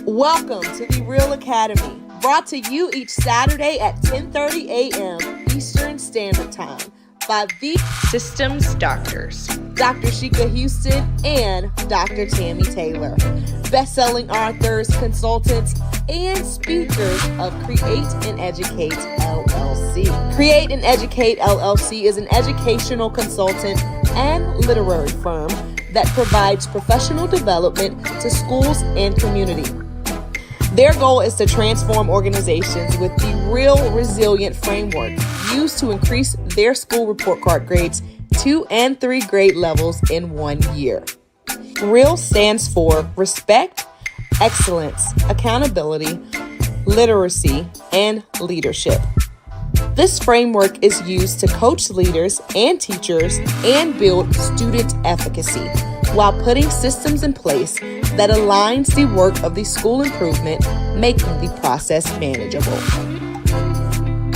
Welcome to the REALL Academy, brought to you each Saturday at 10:30 a.m. Eastern Standard Time by the Systems Doctors, Dr. Sheikah Houston and Dr. Tammy Taylor, best-selling authors, consultants, and speakers of Create and Educate LLC. Create and Educate LLC is an educational consultant and literary firm that provides professional development to schools and community. Their goal is to transform organizations with the REALL Resilient framework used to increase their school report card grades 2 and 3 grade levels in 1 year. REALL stands for Respect, Excellence, Accountability, Literacy, and Leadership. This framework is used to coach leaders and teachers and build student efficacy while putting systems in place that aligns the work of the school improvement, making the process manageable.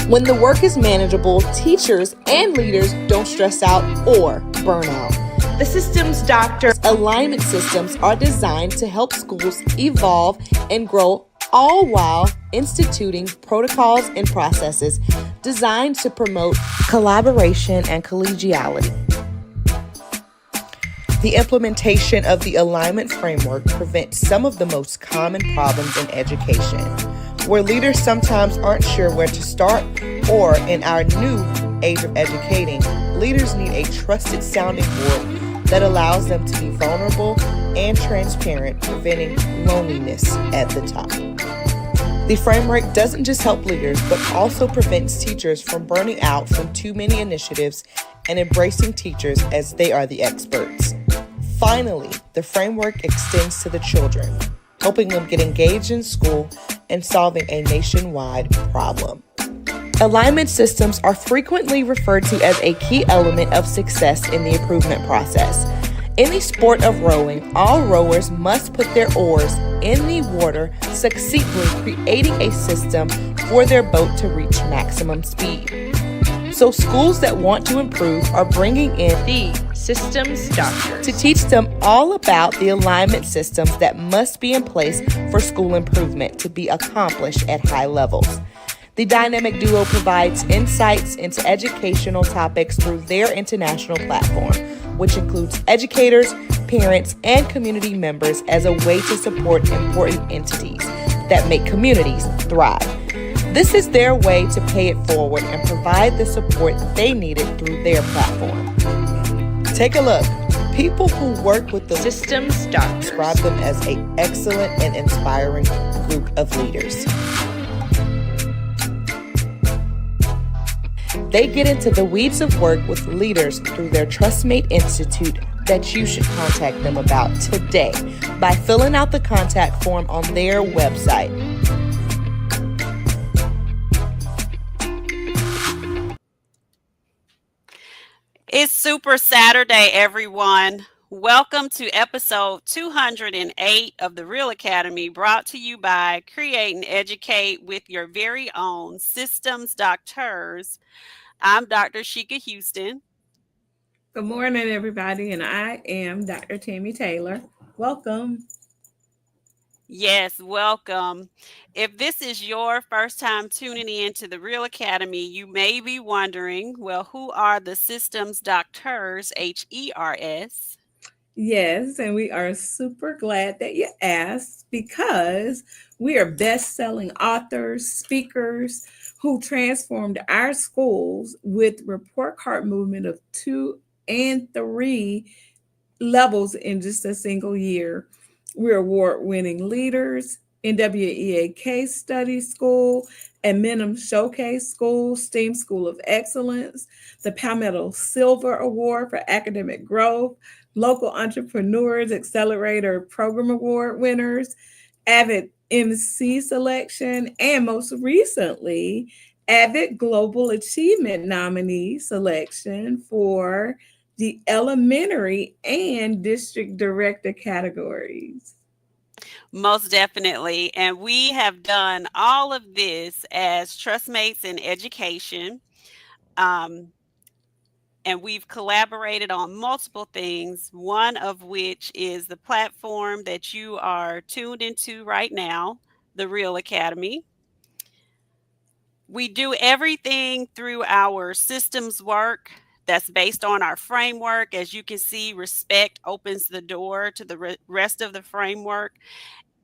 When the work is manageable, teachers and leaders don't stress out or burn out. the Systems Doctor. Alignment systems are designed to help schools evolve and grow, all while instituting protocols and processes designed to promote collaboration and collegiality. The implementation of the alignment framework prevents some of the most common problems in education, where leaders sometimes aren't sure where to start, or in our new age of educating, leaders need a trusted sounding board that allows them to be vulnerable and transparent, preventing loneliness at the top. The framework doesn't just help leaders, but also prevents teachers from burning out from too many initiatives and embracing teachers as they are the experts. Finally, the framework extends to the children, helping them get engaged in school and solving a nationwide problem. Alignment systems are frequently referred to as a key element of success in the improvement process. In the sport of rowing, all rowers must put their oars in the water, succinctly creating a system for their boat to reach maximum speed. So schools that want to improve are bringing in The Systems Doctors to teach them all about the alignment systems that must be in place for school improvement to be accomplished at high levels. The dynamic duo provides insights into educational topics through their international platform, which includes educators, parents, and community members as a way to support important entities that make communities thrive. This is their way to pay it forward and provide the support they needed through their platform. Take a look. People who work with the Systems Doctors describe them as an excellent and inspiring group of leaders. They get into the weeds of work with leaders through their TrustMate Institute that you should contact them about today by filling out the contact form on their website. It's Super Saturday, everyone. Welcome to episode 208 of the REALL Academy, brought to you by Create and Educate with your very own Systems Doctors. I'm Dr. Sheikah Houston. Good morning, everybody, and I am Dr. Tammy Taylor. Welcome. Yes, welcome. If this is your first time tuning in to the REALL Academy, you may be wondering, well, who are the Systems Doctors, HERS? Yes, and we are super glad that you asked because we are best-selling authors, speakers who transformed our schools with report card movement of 2 and 3 levels in just a single year. We're award-winning leaders, NWEA Case Study School, Adminum Showcase School, STEAM School of Excellence, the Palmetto Silver Award for Academic Growth, Local Entrepreneurs Accelerator Program Award winners, Avid MC Selection, and most recently, Avid Global Achievement Nominee Selection for the elementary and district director categories. Most definitely. And we have done all of this as trustmates in education. Um, and we've collaborated on multiple things, one of which is the platform that you are tuned into right now, the Real Academy. We do everything through our systems work that's based on our framework. As you can see, respect opens the door to the rest of the framework.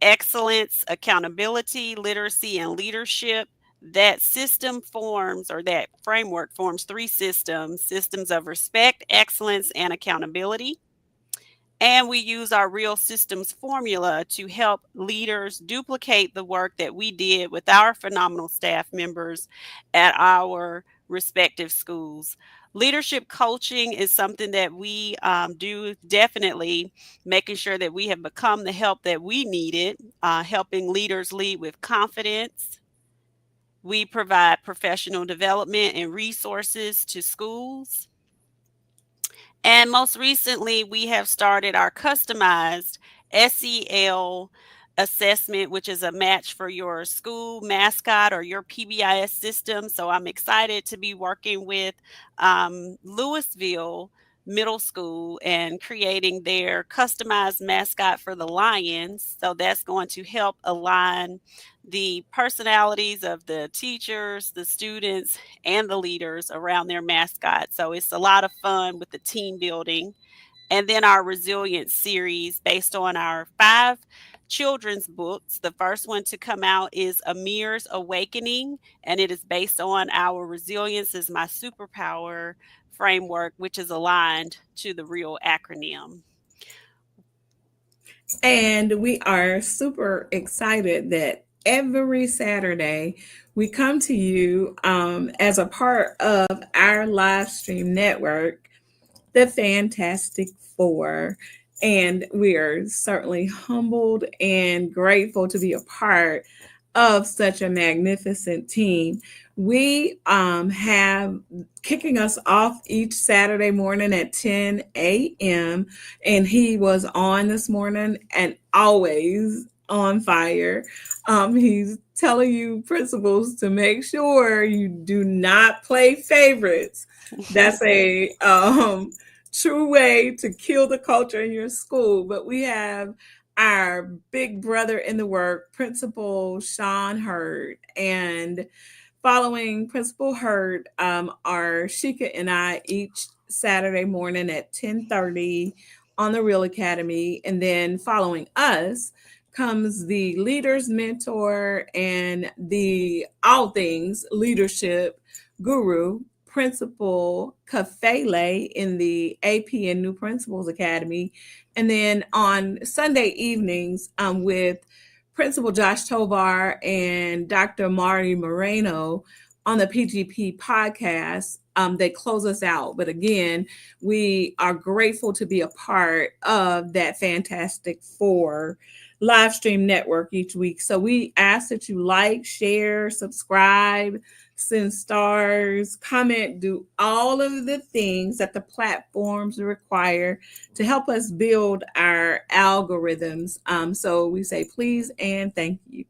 Excellence, accountability, literacy, and leadership. That system forms, or that framework forms, three systems of respect, excellence, and accountability. And we use our real systems formula to help leaders duplicate the work that we did with our phenomenal staff members at our respective schools. Leadership coaching is something that we do, definitely making sure that we have become the help that we needed, helping leaders lead with confidence. We provide professional development and resources to schools. And most recently, we have started our customized SEL assessment, which is a match for your school mascot or your PBIS system. So I'm excited to be working with Louisville Middle School and creating their customized mascot for the Lions. So that's going to help align the personalities of the teachers, the students, and the leaders around their mascot. So it's a lot of fun with the team building. And then our resilience series based on our 5 children's books. The first one to come out is Amir's Awakening, and it is based on our Resilience is My Superpower framework, which is aligned to the REAL acronym. And we are super excited that every Saturday we come to you as a part of our live stream network, the Fantastic Four. And we are certainly humbled and grateful to be a part of such a magnificent team. We have kicking us off each Saturday morning at 10 a.m. And he was on this morning and always on fire. He's telling you principles to make sure you do not play favorites. That's a true way to kill the culture in your school. But we have our big brother in the work, Principal Sean Hurd. And following Principal Hurd are Sheikah and I each Saturday morning at 10:30 on the Real Academy. And then following us comes the leader's mentor and the all things leadership guru, Principal Kafele in the AP and New Principals Academy. And then on Sunday evenings with Principal Josh Tovar and Dr. Mari Moreno on the PGP podcast, they close us out. But again, we are grateful to be a part of that Fantastic Four live stream network each week. So we ask that you like, share, subscribe, send stars, comment, do all of the things that the platforms require to help us build our algorithms. So we say please and thank you.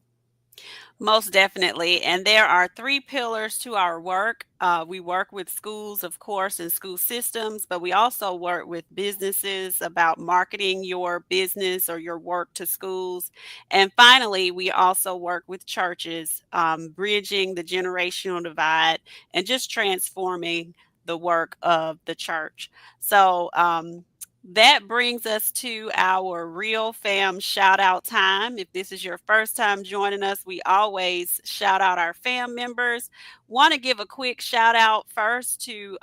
Most definitely. And there are 3 pillars to our work. We work with schools, of course, and school systems, but we also work with businesses about marketing your business or your work to schools. And finally, we also work with churches, bridging the generational divide and just transforming the work of the church. So, that brings us to our Real Fam shout out time. If this is your first time joining us, we always shout out our fam members. Want to give a quick shout out first to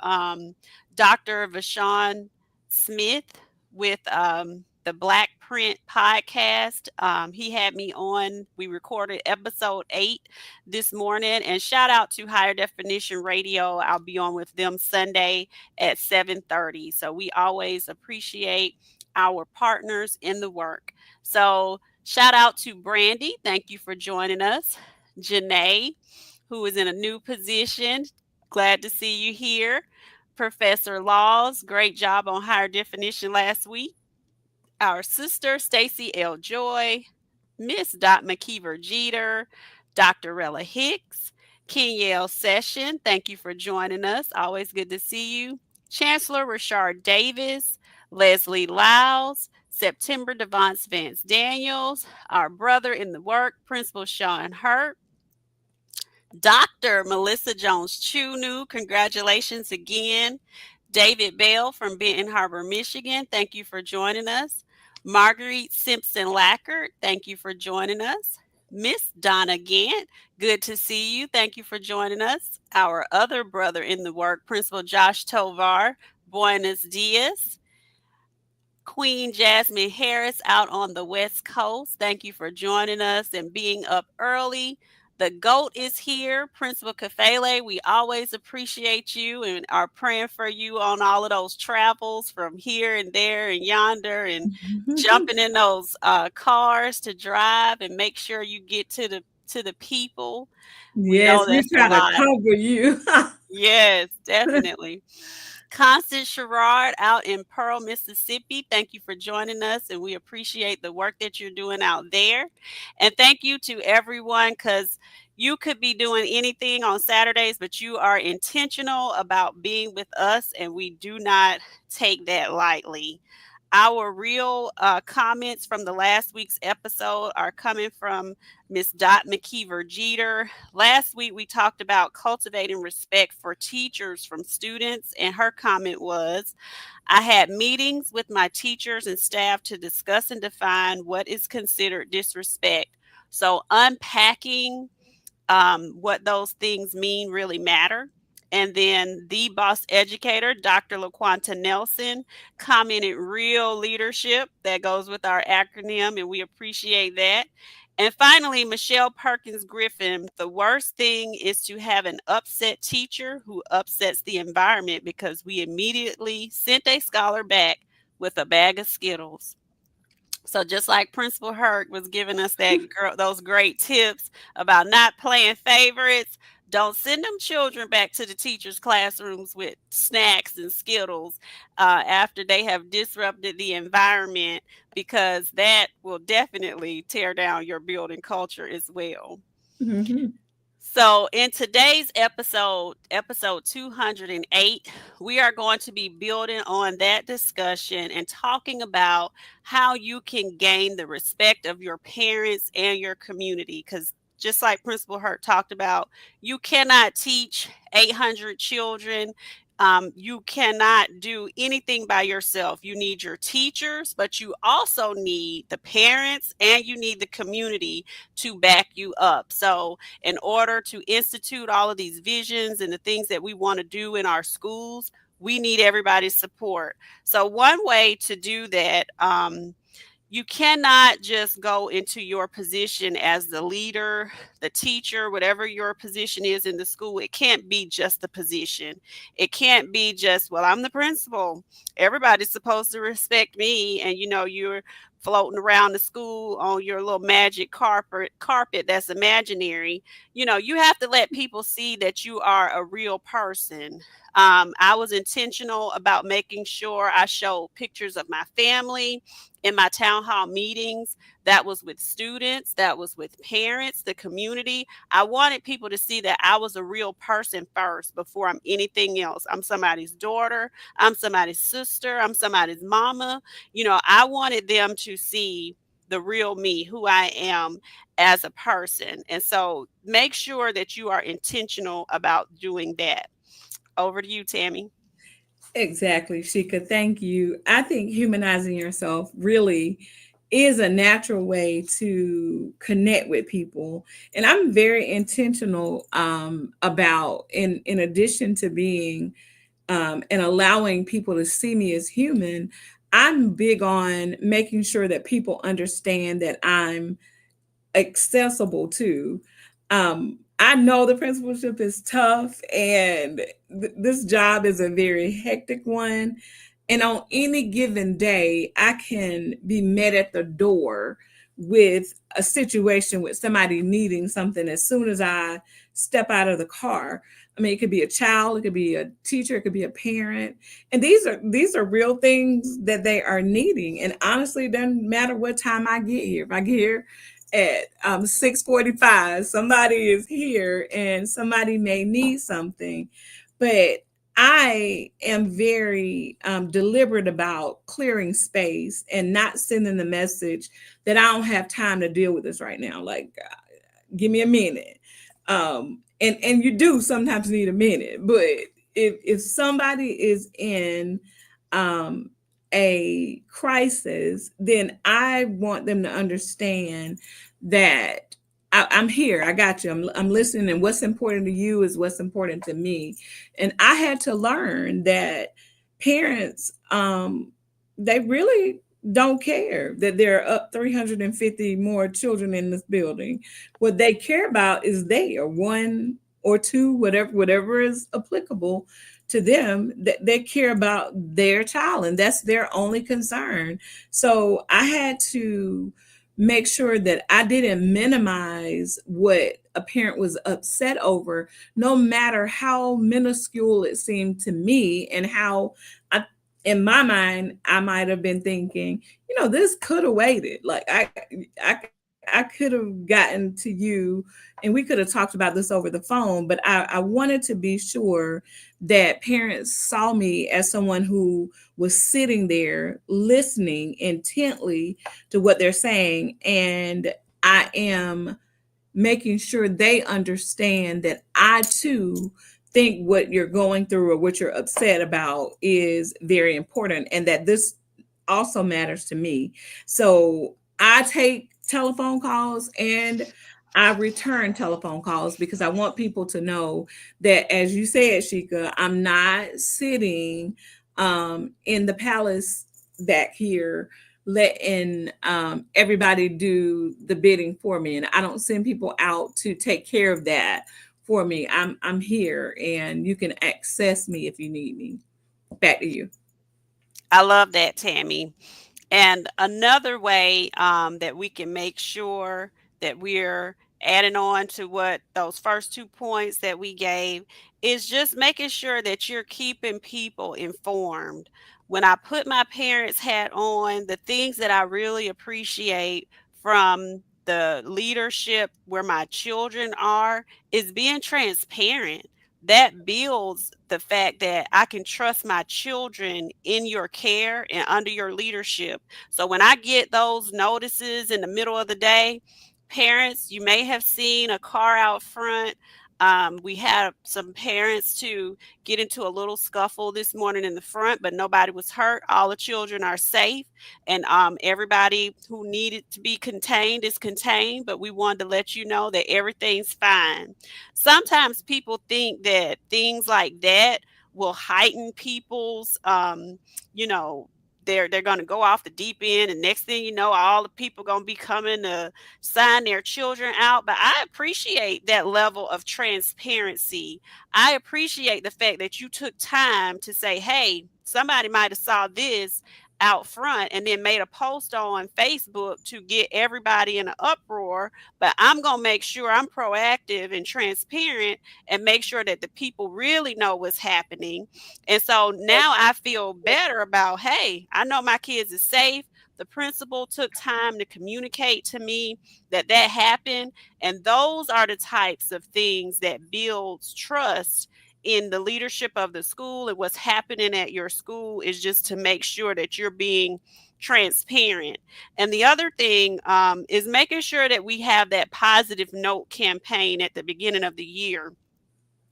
Dr. Vashon Smith with the Black Print podcast. He had me on. We recorded episode 8 this morning. And shout out to Higher Definition Radio. I'll be on with them Sunday at 7:30. So we always appreciate our partners in the work. So shout out to Brandy. Thank you for joining us. Janae, who is in a new position. Glad to see you here. Professor Laws, great job on Higher Definition last week. Our sister, Stacy L. Joy, Miss Dot McKeever Jeter, Dr. Rella Hicks, Kenyelle Session, thank you for joining us. Always good to see you. Chancellor Rashard Davis, Leslie Lyles, September Devance Vance Daniels, our brother in the work, Principal Sean Hurt, Dr. Melissa Jones Chunu, congratulations again. David Bell from Benton Harbor, Michigan, thank you for joining us. Marguerite Simpson Lackert, thank you for joining us. Miss Donna Gant, good to see you. Thank you for joining us. Our other brother in the work, Principal Josh Tovar, buenos dias. Queen Jasmine Harris out on the West Coast. Thank you for joining us and being up early. The GOAT is here, Principal Kafele. We always appreciate you and are praying for you on all of those travels from here and there and yonder and jumping in those cars to drive and make sure you get to the people. We Yes, know we that's a try to lot. cover you. Yes, definitely. Constance Sherrard out in Pearl, Mississippi. Thank you for joining us, and we appreciate the work that you're doing out there. And thank you to everyone, because you could be doing anything on Saturdays, but you are intentional about being with us, and we do not take that lightly. Our real comments from the last week's episode are coming from Miss Dot McKeever Jeter. Last week, we talked about cultivating respect for teachers from students, and her comment was, I had meetings with my teachers and staff to discuss and define what is considered disrespect. So unpacking what those things mean really matter. And then the boss educator, Dr. LaQuanta Nelson, commented real leadership. That goes with our acronym, and we appreciate that. And finally, Michelle Perkins Griffin, the worst thing is to have an upset teacher who upsets the environment, because we immediately sent a scholar back with a bag of Skittles. So just like Principal Hurt was giving us those great tips about not playing favorites, don't send them children back to the teachers' classrooms with snacks and Skittles after they have disrupted the environment, because that will definitely tear down your building culture as well. Mm-hmm. So in today's episode 208, we are going to be building on that discussion and talking about how you can gain the respect of your parents and your community. Because just like Principal Hurt talked about, you cannot teach 800 children. You cannot do anything by yourself. You need your teachers, but you also need the parents and you need the community to back you up. So in order to institute all of these visions and the things that we want to do in our schools, we need everybody's support. So one way to do that, you cannot just go into your position as the leader, the teacher, whatever your position is in the school. It can't be just the position. It can't be just, well, I'm the principal. Everybody's supposed to respect me. And, you're floating around the school on your little magic carpet that's imaginary. You have to let people see that you are a real person. I was intentional about making sure I showed pictures of my family in my town hall meetings. That was with students, that was with parents, the community. I wanted people to see that I was a real person first before I'm anything else. I'm somebody's daughter, I'm somebody's sister, I'm somebody's mama. I wanted them to see the real me, who I am as a person. And so make sure that you are intentional about doing that. Over to you, Tammy. Exactly, Shika. Thank you. I think humanizing yourself really is a natural way to connect with people. And I'm very intentional about, in addition to being and allowing people to see me as human, I'm big on making sure that people understand that I'm accessible to. I know the principalship is tough, and this job is a very hectic one. And on any given day, I can be met at the door with a situation with somebody needing something as soon as I step out of the car. I mean, it could be a child, it could be a teacher, it could be a parent. And these are real things that they are needing. And honestly, it doesn't matter what time I get here. If I get here at 6:45, somebody is here and somebody may need something. But I am very deliberate about clearing space and not sending the message that I don't have time to deal with this right now. Like, give me a minute. And you do sometimes need a minute, but if somebody is in um, a crisis, then I want them to understand that I'm here. I got you. I'm listening, and what's important to you is what's important to me. And I had to learn that parents, they really don't care that there are up 350 more children in this building. What they care about is they are one or two, whatever is applicable to them, that they care about their child, and that's their only concern. So I had to make sure that I didn't minimize what a parent was upset over, no matter how minuscule it seemed to me, and how I, in my mind, I might have been thinking, this could have waited. Like I I could have gotten to you and we could have talked about this over the phone, but I wanted to be sure that parents saw me as someone who was sitting there listening intently to what they're saying. And I am making sure they understand that I too think what you're going through or what you're upset about is very important, and that this also matters to me. So I take telephone calls and I return telephone calls because I want people to know that, as you said, Shika, I'm not sitting in the palace back here letting everybody do the bidding for me, and I don't send people out to take care of that for me. I'm here, and you can access me if you need me. Back to you. I love that, Tammy. And another way that we can make sure that we're adding on to what those first 2 points that we gave is just making sure that you're keeping people informed. When I put my parents' hat on, the things that I really appreciate from the leadership where my children are is being transparent. That builds the fact that I can trust my children in your care and under your leadership. So when I get those notices in the middle of the day, parents, you may have seen a car out front. We had some parents to get into a little scuffle this morning in the front, but nobody was hurt. All the children are safe, and everybody who needed to be contained is contained. But we wanted to let you know that everything's fine. Sometimes people think that things like that will heighten people's, you know, they're going to go off the deep end, and next thing you know, all the people going to be coming to sign their children out. But I appreciate that level of transparency. I appreciate the fact that you took time to say, hey, somebody might have saw this out front and then made a post on Facebook to get everybody in an uproar. But I'm going to make sure I'm proactive and transparent and make sure that the people really know what's happening. And so now I feel better about, hey, I know my kids is safe. The principal took time to communicate to me that that happened. And those are the types of things that builds trust in the leadership of the school. And what's happening at your school is just to make sure that you're being transparent. And the other thing is making sure that we have that positive note campaign at the beginning of the year.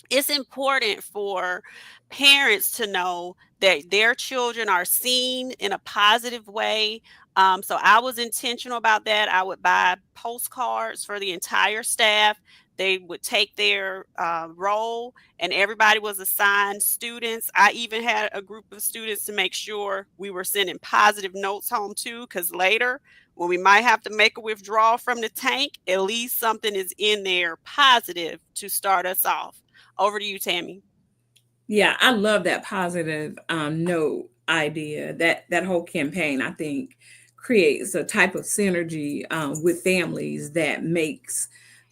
It's important for parents to know that their children are seen in a positive way. So I was intentional about that. I would buy postcards for the entire staff. They would take their role, and everybody was assigned students. I even had a group of students to make sure we were sending positive notes home too, because later, when we might have to make a withdrawal from the tank, at least something is in there positive to start us off. Over to you, Tammy. Yeah, I love that positive note idea. That whole campaign, I think, creates a type of synergy with families that makes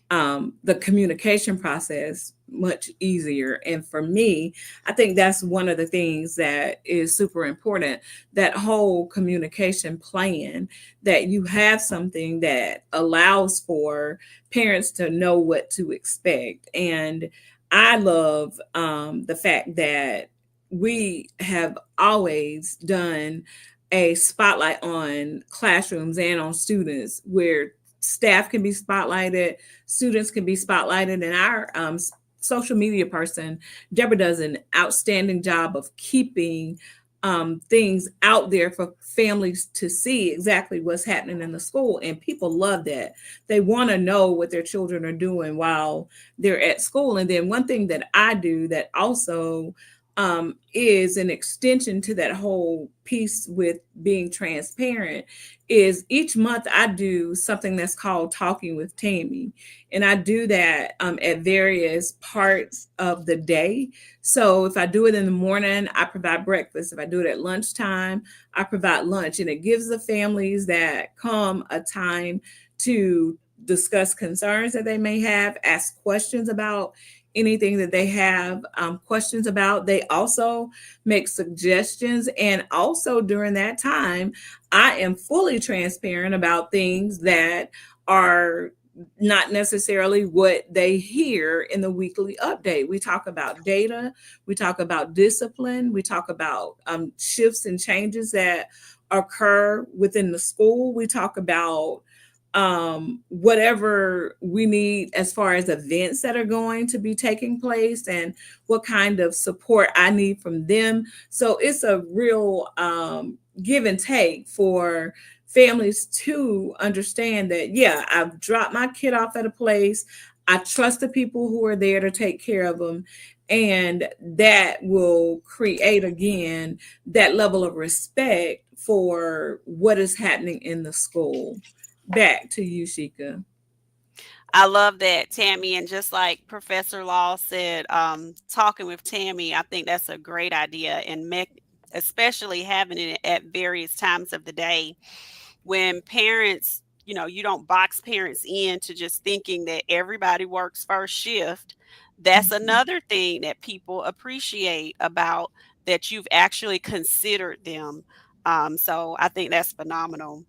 the communication process much easier. And for me, I think that's one of the things that is super important. That whole communication plan, that you have something that allows for parents to know what to expect. And I love the fact that we have always done a spotlight on classrooms and on students, where staff can be spotlighted, students can be spotlighted, and our social media person, Deborah, does an outstanding job of keeping things out there for families to see exactly what's happening in the school. And people love that. They want to know what their children are doing while they're at school. And then one thing that I do that also is an extension to that whole piece with being transparent is each month I do something that's called Talking with Tammy. And I do that at various parts of the day. So if I do it in the morning, I provide breakfast. If I do it at lunchtime, I provide lunch. And it gives the families that come a time to discuss concerns that they may have, ask questions about anything that they have questions about. They also make suggestions. And also during that time, I am fully transparent about things that are not necessarily what they hear in the weekly update. We talk about data, we talk about discipline, we talk about shifts and changes that occur within the school. We talk about whatever we need as far as events that are going to be taking place and what kind of support I need from them. So it's a real give and take for families to understand that, yeah, I've dropped my kid off at a place. I trust the people who are there to take care of them. And that will create, again, that level of respect for what is happening in the school. Back to you, Sheikah. I love that, Tammy. And just like Professor Law said, talking with Tammy, I think that's a great idea. And especially having it at various times of the day when parents, you don't box parents into just thinking that everybody works first shift. That's another thing that people appreciate about that you've actually considered them. So I think that's phenomenal.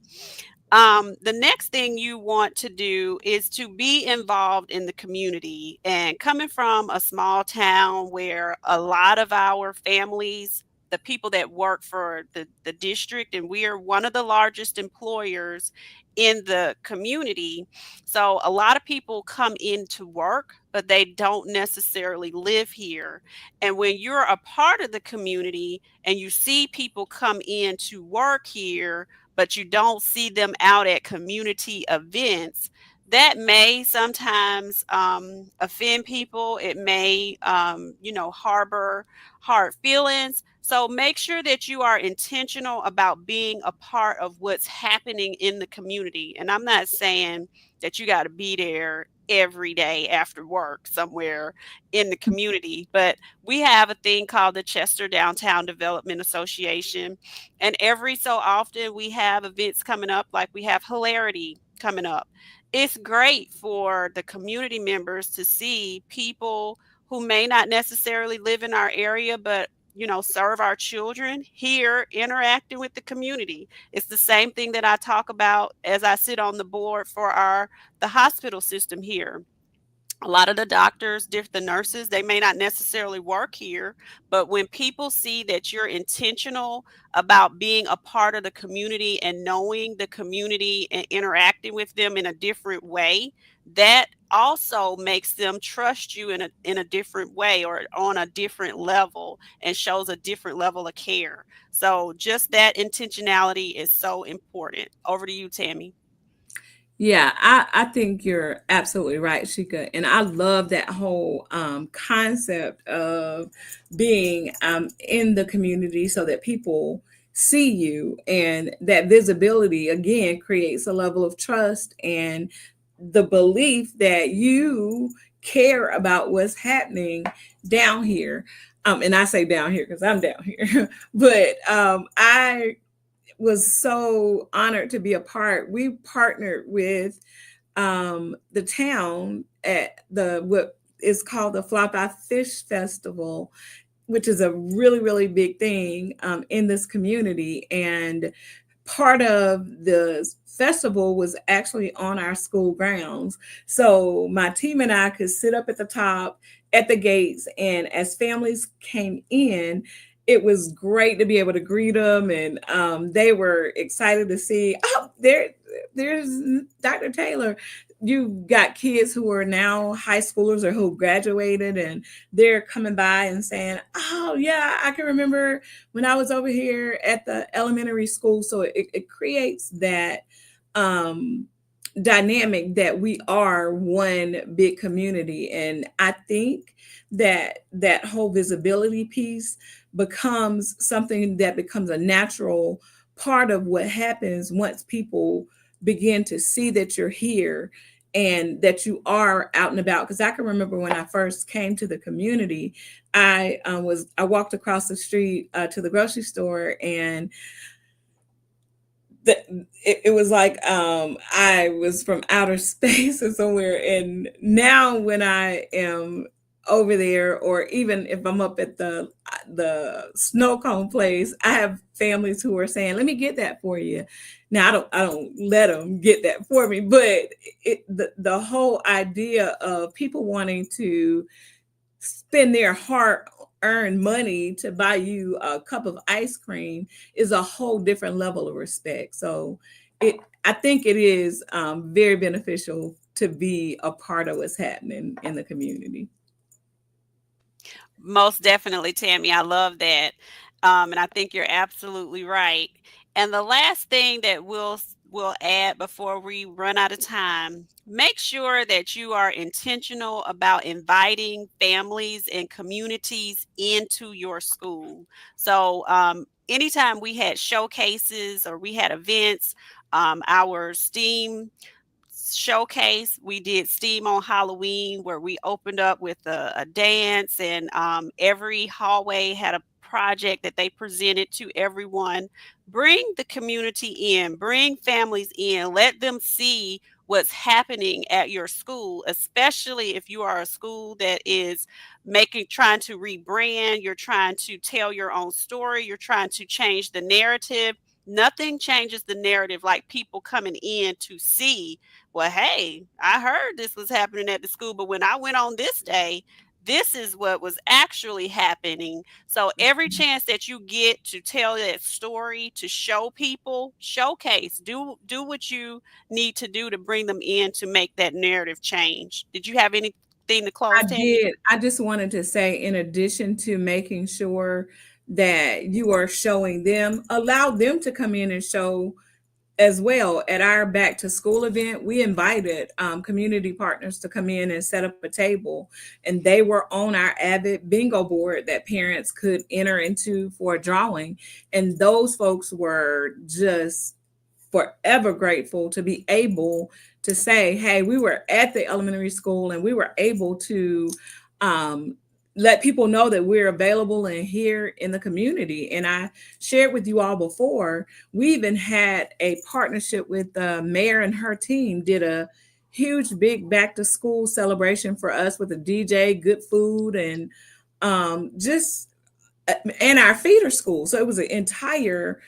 The next thing you want to do is to be involved in the community. And coming from a small town where a lot of our families, the people that work for the district, and we are one of the largest employers in the community. So a lot of people come into work, but they don't necessarily live here. And when you're a part of the community and you see people come in to work here, but you don't see them out at community events, that may sometimes offend people. It may, harbor hard feelings. So make sure that you are intentional about being a part of what's happening in the community. And I'm not saying that you got to be there every day after work somewhere in the community, but we have a thing called the Chester Downtown Development Association. And every so often we have events coming up, like we have Hilarity coming up. It's great for the community members to see people who may not necessarily live in our area, but serve our children here, interacting with the community. It's the same thing that I talk about as I sit on the board for the hospital system here. A lot of the doctors, the nurses, they may not necessarily work here, but when people see that you're intentional about being a part of the community and knowing the community and interacting with them in a different way, that also makes them trust you in a different way or on a different level and shows a different level of care. So just that intentionality is so important. Over to you, Tammy. Yeah, I think you're absolutely right, Shika. And I love that whole concept of being in the community so that people see you. And that visibility, again, creates a level of trust and the belief that you care about what's happening down here. And I say down here because I'm down here. But I was so honored to be a part. We partnered with the town at what is called the Flopeye Fish Festival, which is a really, really big thing in this community. And part of the festival was actually on our school grounds. So my team and I could sit up at the top at the gates, and as families came in, it was great to be able to greet them, and they were excited to see, oh, there's Dr. Taylor. You got kids who are now high schoolers or who graduated, and they're coming by and saying, oh yeah, I can remember when I was over here at the elementary school. So it creates that um dynamic that we are one big community. And I think that that whole visibility piece becomes something that becomes a natural part of what happens once people begin to see that you're here and that you are out and about. Because I can remember when I first came to the community, I walked across the street to the grocery store, and it was like I was from outer space or somewhere. And now when I am over there, or even if I'm up at the snow cone place, I have families who are saying, "Let me get that for you." Now I don't let them get that for me, but the whole idea of people wanting to spend their hard earned money to buy you a cup of ice cream is a whole different level of respect. So it I think it is very beneficial to be a part of what's happening in the community. Most definitely, Tammy. I love that. And I think you're absolutely right. And the last thing that we'll add before we run out of time, make sure that you are intentional about inviting families and communities into your school. So anytime we had showcases or we had events, our STEAM showcase. We did STEAM on Halloween, where we opened up with a dance, and every hallway had a project that they presented to everyone. Bring the community in, bring families in, let them see what's happening at your school, especially if you are a school that is trying to rebrand, you're trying to tell your own story, you're trying to change the narrative. Nothing changes the narrative like people coming in to see, well, hey, I heard this was happening at the school, but when I went on this day, this is what was actually happening. So every chance that you get to tell that story, to show people, showcase, do what you need to do to bring them in to make that narrative change. Did you have anything to I close, Tammy? did. I just wanted to say, in addition to making sure that you are showing them, allow them to come in and show as well. At our back to school event, we invited community partners to come in and set up a table, and they were on our Avid bingo board that parents could enter into for a drawing. And those folks were just forever grateful to be able to say, hey, we were at the elementary school and we were able to um, let people know that we're available and here in the community. And I shared with you all before, we even had a partnership with the mayor, and her team did a huge big back to school celebration for us with a DJ, good food, and just and our feeder school. So it was an entire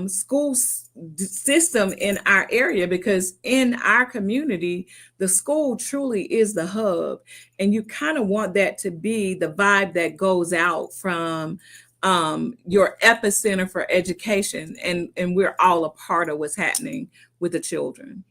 school system in our area, because in our community, the school truly is the hub. And you kind of want that to be the vibe that goes out from your epicenter for education. And we're all a part of what's happening with the children.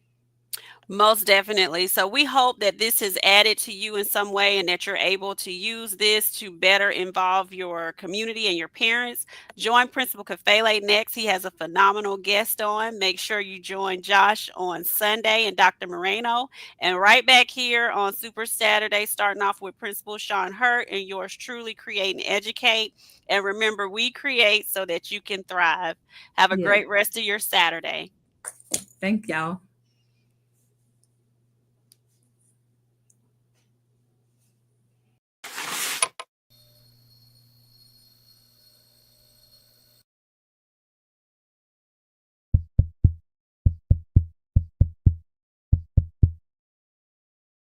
Most definitely. So we hope that this has added to you in some way and that you're able to use this to better involve your community and your parents. Join Principal Kafele next. He has a phenomenal guest on. Make sure you join Josh on Sunday and Dr. Moreno. And right back here on Super Saturday, starting off with Principal Sean Hurt and yours truly, Create and Educate. And remember, we create so that you can thrive. Have a Yeah. great rest of your Saturday. Thank y'all.